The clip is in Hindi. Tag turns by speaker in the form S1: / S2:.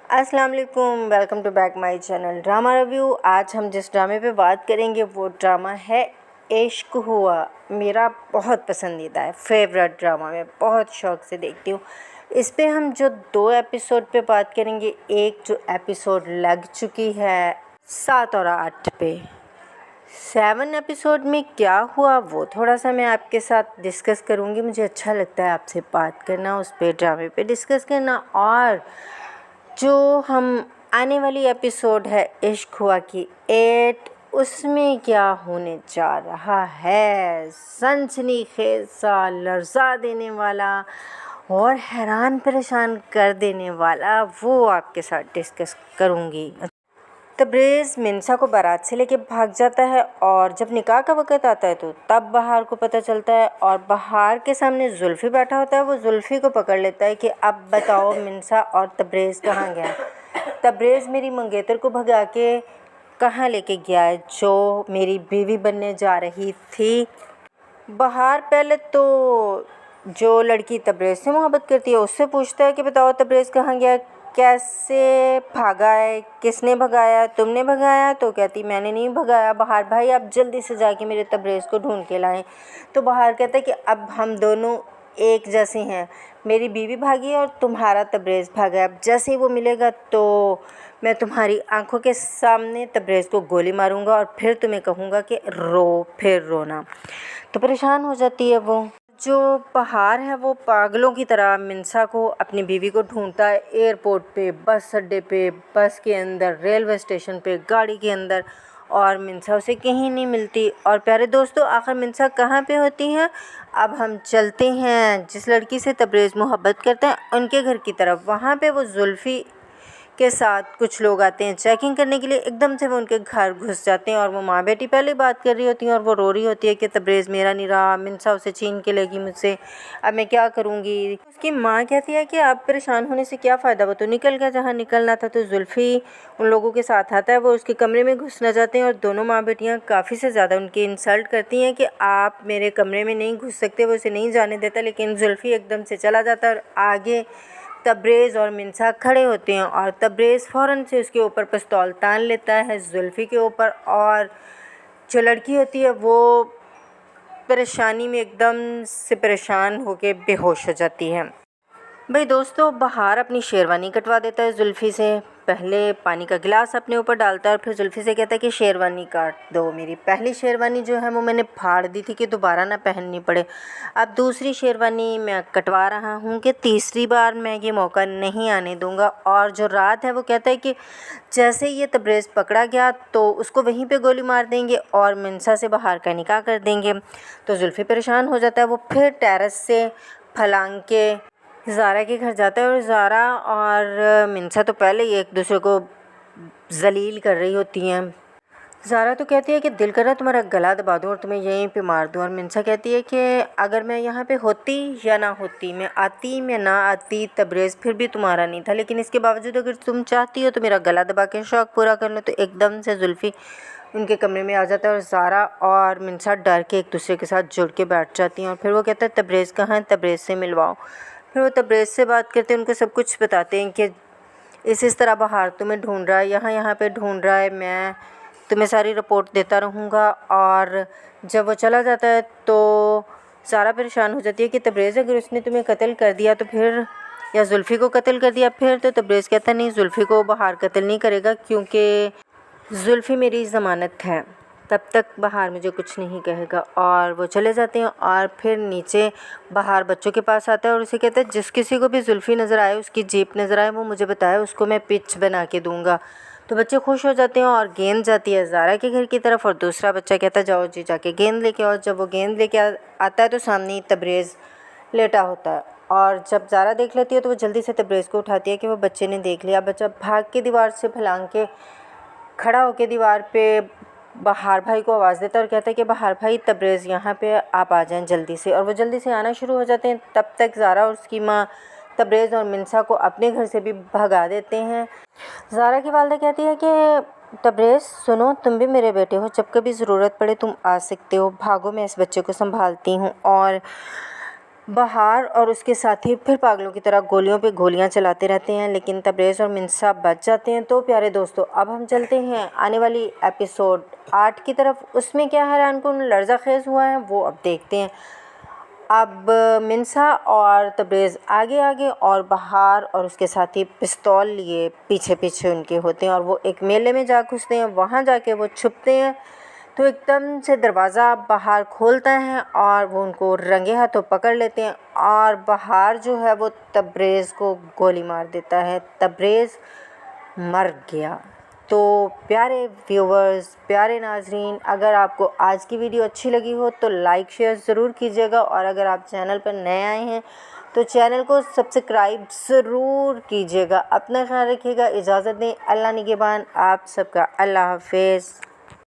S1: अस्सलाम वालेकुम, welcome to back my channel drama review. आज हम जिस ड्रामे पे बात करेंगे वो ड्रामा है इश्क हुआ। मेरा बहुत पसंदीदा है, फेवरेट ड्रामा, मैं बहुत शौक़ से देखती हूँ। इस पे हम जो 2 एपिसोड पे बात करेंगे, एक जो एपिसोड लग चुकी है 7 और 8 पे, 7 एपिसोड में क्या हुआ वो थोड़ा सा मैं आपके साथ डिस्कस करूँगी। मुझे अच्छा लगता है आपसे बात करना, उस पे ड्रामे पे डिस्कस करना। और जो हम आने वाली एपिसोड है इश्क हुआ की 8, उसमें क्या होने जा रहा है, सनसनीखेज सा, लर्जा देने वाला और हैरान परेशान कर देने वाला, वो आपके साथ डिस्कस करूँगी। तब्रेज़ मिन्सा को बारात से लेके भाग जाता है और जब निकाह का वक़्त आता है तो तब बहार को पता चलता है और बहार के सामने जुल्फ़ी बैठा होता है। वो जुल्फ़ी को पकड़ लेता है कि अब बताओ मिन्सा और तब्रेज़ कहाँ गया। तब्रेज़ मेरी मंगेतर को भगा के कहाँ लेके गया है, जो मेरी बीवी बनने जा रही थी। बहार पहले तो जो लड़की तब्रेज़ से मोहब्बत करती है उससे पूछता है कि बताओ तब्रेज़ कहाँ गया, कैसे भागा है, किसने भगाया, तुमने भगाया? तो कहती मैंने नहीं भगाया। बहार भाई आप जल्दी से जाके मेरे तब्रेज़ को ढूंढ के लाएं। तो बहार कहता है कि अब हम दोनों एक जैसे हैं, मेरी बीवी भागी और तुम्हारा तब्रेज़ भागा है। अब जैसे ही वो मिलेगा तो मैं तुम्हारी आंखों के सामने तब्रेज़ को गोली मारूंगा और फिर तुम्हें कहूँगा कि रो, फिर रोना। तो परेशान हो जाती है वो। जो बहार है वो पागलों की तरह मिन्सा को, अपनी बीवी को ढूंढता है, एयरपोर्ट पे, बस अड्डे पे, बस के अंदर, रेलवे स्टेशन पे, गाड़ी के अंदर, और मिन्सा उसे कहीं नहीं मिलती। और प्यारे दोस्तों, आखिर मिन्सा कहाँ पे होती हैं? अब हम चलते हैं जिस लड़की से तब्रेज़ मोहब्बत करता है उनके घर की तरफ। वहाँ पे वो जुल्फ़ी के साथ कुछ लोग आते हैं चेकिंग करने के लिए। एकदम से वो उनके घर घुस जाते हैं और वो माँ बेटी पहले बात कर रही होती हैं और वो रो रही होती है कि तब्रेज़ मेरा नहीं रहा, मिन्सा उसे छीन के लेगी मुझसे, अब मैं क्या करूँगी। उसकी माँ कहती है कि आप परेशान होने से क्या फ़ायदा, वो तो निकल गया जहाँ निकलना था। तो जुल्फ़ी उन लोगों के साथ आता है, वो उसके कमरे में घुसना चाहते हैं और दोनों माँ बेटियाँ काफ़ी से ज़्यादा उनकी इंसल्ट करती हैं कि आप मेरे कमरे में नहीं घुस सकते। वो उसे नहीं जाने देता, लेकिन जुल्फ़ी एकदम से चला जाता है और आगे तब्रेज़ और मिन्सा खड़े होते हैं और तब्रेज़ फ़ौरन से उसके ऊपर पिस्तौल तान लेता है जुल्फ़ी के ऊपर। और जो लड़की होती है वो परेशानी में एकदम से परेशान होकर बेहोश हो जाती है। भाई दोस्तों, बहार अपनी शेरवानी कटवा देता है जुल्फ़ी से। पहले पानी का गिलास अपने ऊपर डालता है और फिर जुल्फ़ी से कहता है कि शेरवानी काट दो। मेरी पहली शेरवानी जो है वो मैंने फाड़ दी थी कि दोबारा ना पहननी पड़े। अब दूसरी शेरवानी मैं कटवा रहा हूँ कि तीसरी बार मैं ये मौका नहीं आने दूँगा। और जो रात है वो कहता है कि जैसे ही ये तब्रेज़ पकड़ा गया तो उसको वहीं पे गोली मार देंगे और मिन्सा से बहार का निकाह कर देंगे। तो जुल्फ़ी परेशान हो जाता है, वो फिर टेरेस से फलांग के ज़ारा के घर जाता है और ज़ारा और मिन्सा तो पहले ही एक दूसरे को ज़लील कर रही होती हैं। ज़ारा तो कहती है कि दिल कर रहा है तुम्हारा गला दबा दूँ और तुम्हें यहीं पे मार दूँ। और मिन्सा कहती है कि अगर मैं यहाँ पे होती या ना होती, मैं आती या ना आती, तब्रेज़ फिर भी तुम्हारा नहीं था, लेकिन इसके बावजूद अगर तुम चाहती हो तो मेरा गला दबा के शौक़ पूरा कर लो। तो एकदम से जुल्फ़ी उनके कमरे में आ जाता है और ज़ारा और मिन्सा डर के एक दूसरे के साथ जुड़ के बैठ जाती हैं। और फिर वो कहता है तब्रेज़ कहाँ है, तब्रेज़ से मिलवाओ। फिर वो तब्रेज़ से बात करते हैं, उनको सब कुछ बताते हैं कि इस तरह बहार तुम्हें ढूंढ रहा है, यहाँ पे ढूंढ रहा है, मैं तुम्हें सारी रिपोर्ट देता रहूँगा। और जब वो चला जाता है तो ज़ारा परेशान हो जाती है कि तब्रेज़ अगर उसने तुम्हें कत्ल कर दिया तो फिर, या जुल्फ़ी को कत्ल कर दिया फिर। तो तब्रेज़ कहता नहीं, जुल्फ़ी को बहार कत्ल नहीं करेगा क्योंकि जुल्फ़ी मेरी ज़मानत है, तब तक बहार मुझे कुछ नहीं कहेगा। और वो चले जाते हैं और फिर नीचे बहार बच्चों के पास आता है और उसे कहता है जिस किसी को भी जुल्फ़ी नज़र आए, उसकी जीप नज़र आए, वो मुझे बताए, उसको मैं पिच बना के दूँगा। तो बच्चे खुश हो जाते हैं और गेंद जाती है ज़ारा के घर की तरफ और दूसरा बच्चा कहता है जाओ जी जाके गेंद लेके आओ। जब वो गेंद लेके आता है तो सामने ही तब्रेज़ लेटा होता है और जब ज़ारा देख लेती है तो वो जल्दी से तब्रेज़ को उठाती है कि वो बच्चे ने देख लिया। बच्चा भाग के दीवार से फलांग के खड़ा होकर दीवार पे बहार भाई को आवाज़ देता है और कहता है कि बहार भाई तब्रेज़ यहाँ पे आप आ जाएं जल्दी से। और वो जल्दी से आना शुरू हो जाते हैं। तब तक ज़ारा और उसकी माँ तब्रेज़ और मिन्सा को अपने घर से भी भगा देते हैं। ज़ारा की वालिदा कहती है कि तब्रेज़ सुनो, तुम भी मेरे बेटे हो, जब कभी ज़रूरत पड़े तुम आ सकते हो, भागो मैं इस बच्चे को संभालती हूँ। और बहार और उसके साथी फिर पागलों की तरह गोलियों पे गोलियां चलाते रहते हैं, लेकिन तबरेज़ और मिन्सा बच जाते हैं। तो प्यारे दोस्तों, अब हम चलते हैं आने वाली एपिसोड 8 की तरफ। उसमें क्या हैरानकुन लर्ज़ाखेज़ हुआ है वो अब देखते हैं। अब मिन्सा और तबरेज़ आगे आगे और बहार और उसके साथी पिस्तौल लिए पीछे पीछे उनके होते हैं और वो एक मेले में जा घुसते हैं। वहाँ जाके वो छुपते हैं तो एकदम से दरवाज़ा बहार खोलता है और वो उनको रंगे हाथों पकड़ लेते हैं और बहार जो है वो तबरेज़ को गोली मार देता है। तबरेज़ मर गया। तो प्यारे व्यूवर्स, प्यारे नाज़रीन, अगर आपको आज की वीडियो अच्छी लगी हो तो लाइक शेयर ज़रूर कीजिएगा और अगर आप चैनल पर नए आए हैं तो चैनल को सब्सक्राइब ज़रूर कीजिएगा। अपना ख्याल रखिएगा। इजाज़त दें। अल्लाह निगहबान आप सबका। अल्लाह हाफ़िज़।